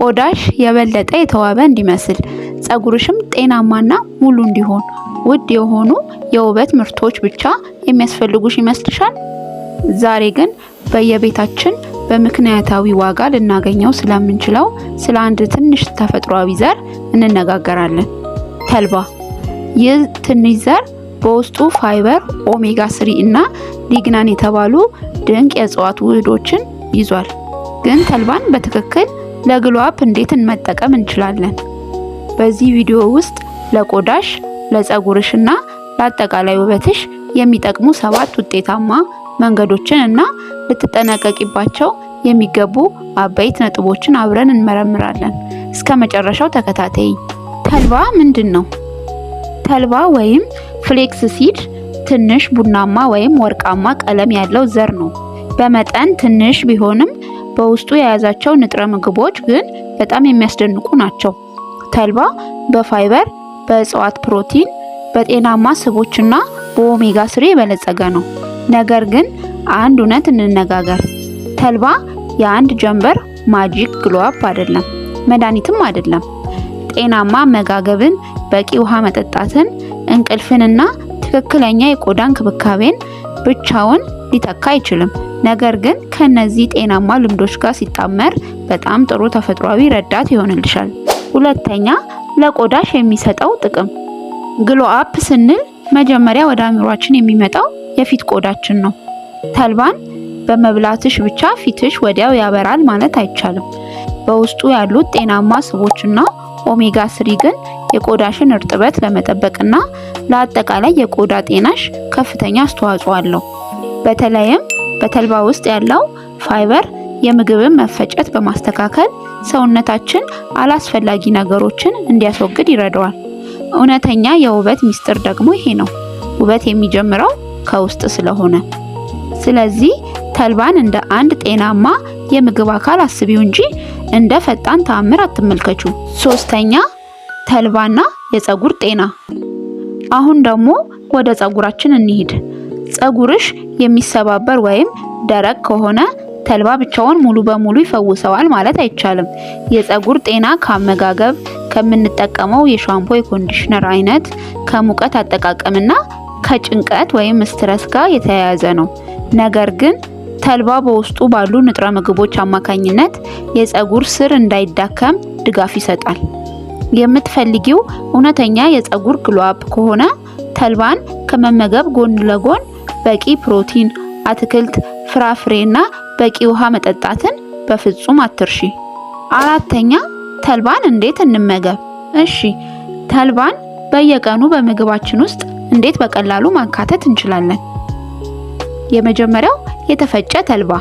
ቆዳሽ የበለጠ የተዋበ እንዲመስል ፀጉርሽም ጤናማና ሙሉ እንዲሆን ውድ የሆኑ የውበት ምርቶች ብቻ የሚያስፈልጉሽ ይመስልሻል? ዛሬ ግን በየቤታችን በምክንያታዊ ዋጋ ልናገኘው ስለምንችለው ስለ አንድ ትንሽ ተፈጥሯዊ ዘር እንነጋገራለን። ተልባ። ይህ ትንሽ ዘር በውስጡ ፋይበር፣ ኦሜጋ 3 እና ሊግናን የተባሉ ድንቅ የእጽዋት ውህዶችን ይዟል። ግን ተልባን በትክክል ለግሎ አፕ እንዴት መጠቀም እንችላለን? በዚህ ቪዲዮ ውስጥ ለቆዳሽ፣ ለፀጉርሽና ለአጠቃላይ ውበትሽ የሚጠቅሙ 7 ውጤታማ መንገዶችን እና ልትጠነቀቂባቸው የሚገቡ አበይት ነጥቦችን አብረን እንመረምራለን። እስከ መጨረሻው ተከታተይኝ። ተልባ ምንድን ነው? ተልባ ወይም ፍሌክስ ሲድ ትንሽ ቡናማ ወይም ወርቃማ ቀለም ያለው ዘር ነው። በመጠን ትንሽ ቢሆንም በውስጡ የያዛቸው ንጥረ ምግቦች ግን በጣም የሚያስደንቁ ናቸው። ተልባ በፋይበር፣ በእጽዋት ፕሮቲን፣ በጤናማ ስቦችና በኦሜጋ 3 የበለጸገ ነው። ነገር ግን አንድ እውነት እንነጋገር። ተልባ የአንድ ጀንበር ማጂክ ግሎ አፕ አይደለም፣ መድኃኒትም አይደለም። ጤናማ አመጋገብን፣ በቂ ውሃ መጠጣትን፣ እንቅልፍንና ትክክለኛ የቆዳ እንክብካቤን ብቻውን ሊተካ አይችልም። ነገር ግን ከነዚህ ጤናማ ልምዶች ጋር ሲጣመር በጣም ጥሩ ተፈጥሯዊ ረዳት ይሆንልሻል። ሁለተኛ፣ ለቆዳሽ የሚሰጠው ጥቅም። ግሎ አፕ ስንል መጀመሪያ ወደ አእምሯችን የሚመጣው የፊት ቆዳችን ነው። ተልባን በመብላትሽ ብቻ ፊትሽ ወዲያው ያበራል ማለት አይቻልም። በውስጡ ያሉት ጤናማ ስቦችና ኦሜጋ 3 ግን የቆዳሽን እርጥበት ለመጠበቅና ለአጠቃላይ የቆዳ ጤናሽ ከፍተኛ አስተዋጽኦ አለው። በተለይም በተልባ ውስጥ ያለው ፋይበር የምግብን መፈጨት በማስተካከል ሰውነታችን አላስፈላጊ ነገሮችን እንዲያስወግድ ይረዳዋል። እውነተኛ የውበት ሚስጥር ደግሞ ይሄ ነው። ውበት የሚጀምረው ከውስጥ ስለሆነ። ስለዚህ ተልባን እንደ አንድ ጤናማ የምግብ አካል አስቢው እንጂ እንደ ፈጣን ተአምር አትመልከቹ። ሶስተኛ፣ ተልባና የፀጉር ጤና። አሁን ደግሞ ወደ ፀጉራችን እንሂድ። ፀጉርሽ የሚሰባበር ወይም ደረቅ ከሆነ ተልባ ብቻውን ሙሉ በሙሉ ይፈውሰዋል ማለት አይቻልም። የፀጉር ጤና ከአመጋገብ፣ ከምንጠቀመው የሻምፖ የኮንዲሽነር አይነት፣ ከሙቀት አጠቃቀምና ከጭንቀት ወይም ስትረስ ጋር የተያያዘ ነው። ነገር ግን ተልባ በውስጡ ባሉ ንጥረ ምግቦች አማካኝነት የፀጉር ስር እንዳይዳከም ድጋፍ ይሰጣል። የምትፈልጊው እውነተኛ የፀጉር ግሎ አፕ ከሆነ ተልባን ከመመገብ ጎን ለጎን በቂ ፕሮቲን፣ አትክልት፣ ፍራፍሬና በቂ ውሃ መጠጣትን በፍጹም አትርሺ። አራተኛ፣ ተልባን እንዴት እንመገብ? እሺ፣ ተልባን በየቀኑ በምግባችን ውስጥ እንዴት በቀላሉ ማካተት እንችላለን? የመጀመሪያው የተፈጨ ተልባ።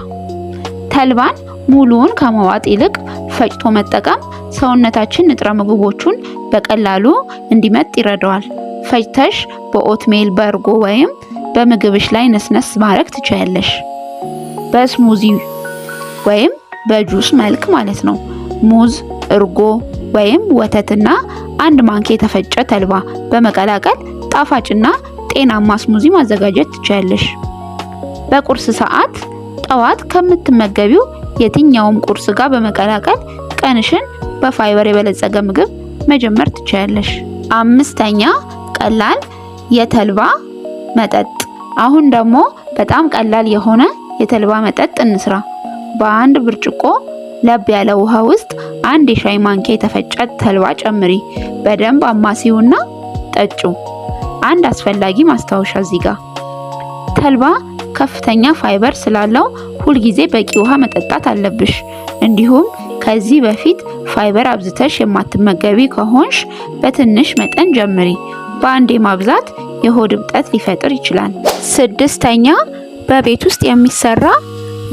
ተልባን ሙሉውን ከመዋጥ ይልቅ ፈጭቶ መጠቀም ሰውነታችን ንጥረ ምግቦቹን በቀላሉ እንዲመጥ ይረዳዋል። ፈጭተሽ በኦትሜል፣ በእርጎ ወይም በምግብሽ ላይ ነስነስ ማድረግ ትችያለሽ። በስሙዚ ወይም በጁስ መልክ ማለት ነው። ሙዝ፣ እርጎ ወይም ወተትና አንድ ማንኪያ የተፈጨ ተልባ በመቀላቀል ጣፋጭና ጤናማ ስሙዚ ማዘጋጀት ትችያለሽ። በቁርስ ሰዓት ጠዋት ከምትመገቢው የትኛውም ቁርስ ጋር በመቀላቀል ቀንሽን በፋይበር የበለጸገ ምግብ መጀመር ትችያለሽ። አምስተኛ፣ ቀላል የተልባ መጠጥ። አሁን ደግሞ በጣም ቀላል የሆነ የተልባ መጠጥ እንስራ። በአንድ ብርጭቆ ለብ ያለ ውሃ ውስጥ አንድ የሻይ ማንኪያ የተፈጨ ተልባ ጨምሪ። በደንብ አማሲውና ጠጩ። አንድ አስፈላጊ ማስታወሻ እዚህ ጋር ተልባ ከፍተኛ ፋይበር ስላለው ሁልጊዜ በቂ ውሃ መጠጣት አለብሽ። እንዲሁም ከዚህ በፊት ፋይበር አብዝተሽ የማትመገቢ ከሆንሽ በትንሽ መጠን ጀምሪ። በአንዴ ማብዛት የሆድ እብጠት ሊፈጥር ይችላል። ስድስተኛ፣ በቤት ውስጥ የሚሰራ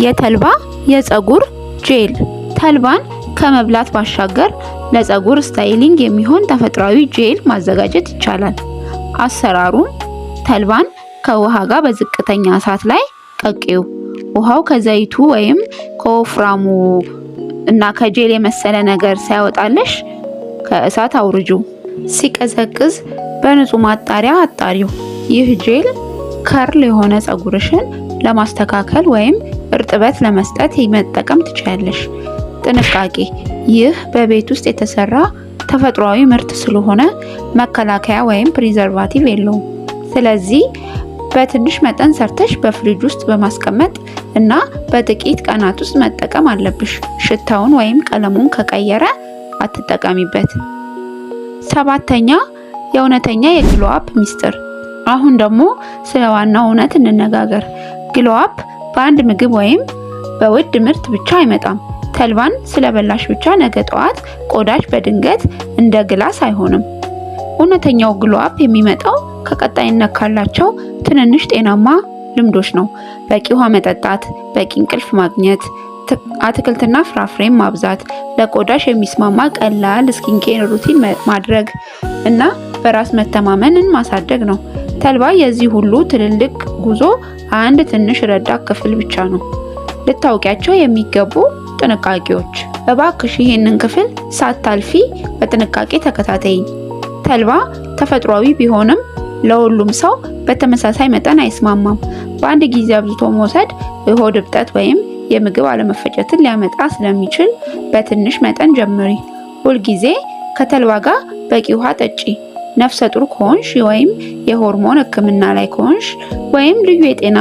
የተልባ የፀጉር ጄል። ተልባን ከመብላት ባሻገር ለፀጉር ስታይሊንግ የሚሆን ተፈጥሯዊ ጄል ማዘጋጀት ይቻላል። አሰራሩም ተልባን ከውሃ ጋር በዝቅተኛ እሳት ላይ ቀቅዩ። ውሃው ከዘይቱ ወይም ከወፍራሙ እና ከጄል የመሰለ ነገር ሲያወጣልሽ ከእሳት አውርጁ። ሲቀዘቅዝ በንጹህ ማጣሪያ አጣሪው። ይህ ጄል ከርል የሆነ ፀጉርሽን ለማስተካከል ወይም እርጥበት ለመስጠት መጠቀም ትችያለሽ። ጥንቃቄ፣ ይህ በቤት ውስጥ የተሰራ ተፈጥሯዊ ምርት ስለሆነ መከላከያ ወይም ፕሪዘርቫቲቭ የለውም። ስለዚህ በትንሽ መጠን ሰርተሽ በፍሪጅ ውስጥ በማስቀመጥ እና በጥቂት ቀናት ውስጥ መጠቀም አለብሽ። ሽታውን ወይም ቀለሙን ከቀየረ አትጠቀሚበት። ሰባተኛ የእውነተኛ የግሎ አፕ ሚስጥር። አሁን ደግሞ ስለ ዋናው እውነት እንነጋገር። ግሎ አፕ በአንድ ምግብ ወይም በውድ ምርት ብቻ አይመጣም። ተልባን ስለበላሽ ብቻ ነገ ጠዋት ቆዳሽ በድንገት እንደ ግላስ አይሆንም። እውነተኛው ግሎ አፕ የሚመጣው ከቀጣይነት ካላቸው ትንንሽ ጤናማ ልምዶች ነው። በቂ ውሃ መጠጣት፣ በቂ እንቅልፍ ማግኘት፣ አትክልትና ፍራፍሬን ማብዛት፣ ለቆዳሽ የሚስማማ ቀላል ስኪንኬር ሩቲን ማድረግ እና በራስ መተማመንን ማሳደግ ነው። ተልባ የዚህ ሁሉ ትልልቅ ጉዞ አንድ ትንሽ ረዳት ክፍል ብቻ ነው። ልታውቂያቸው የሚገቡ ጥንቃቄዎች። እባክሽ ይህንን ክፍል ሳታልፊ በጥንቃቄ ተከታተይኝ። ተልባ ተፈጥሯዊ ቢሆንም ለሁሉም ሰው በተመሳሳይ መጠን አይስማማም። በአንድ ጊዜ አብዝቶ መውሰድ የሆድ እብጠት ወይም የምግብ አለመፈጨትን ሊያመጣ ስለሚችል በትንሽ መጠን ጀምሪ። ሁልጊዜ ከተልባ ጋር በቂ ውሃ ጠጪ። ነፍሰ ጡር ከሆንሽ ወይም የሆርሞን ሕክምና ላይ ከሆንሽ ወይም ልዩ የጤና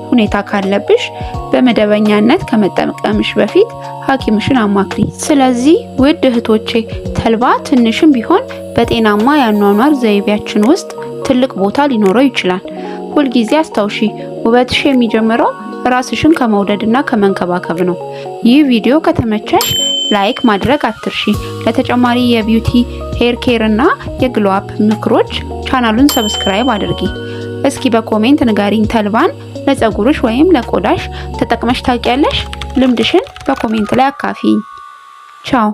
ሁኔታ ካለብሽ በመደበኛነት ከመጠቀምሽ በፊት ሐኪምሽን አማክሪ። ስለዚህ ውድ እህቶቼ ተልባ ትንሽም ቢሆን በጤናማ የአኗኗር ዘይቤያችን ውስጥ ትልቅ ቦታ ሊኖረው ይችላል። ሁልጊዜ አስታውሺ፣ ውበትሽ የሚጀምረው ራስሽን ከመውደድና ከመንከባከብ ነው። ይህ ቪዲዮ ከተመቸሽ ላይክ ማድረግ አትርሺ። ለተጨማሪ የቢዩቲ ሄር ኬር እና የግሎ አፕ ምክሮች ቻናሉን ሰብስክራይብ አድርጊ። እስኪ በኮሜንት ንገሪኝ፣ ተልባን ለፀጉርሽ ወይም ለቆዳሽ ተጠቅመሽ ታውቂያለሽ? ልምድሽን በኮሜንት ላይ አካፊኝ። ቻው።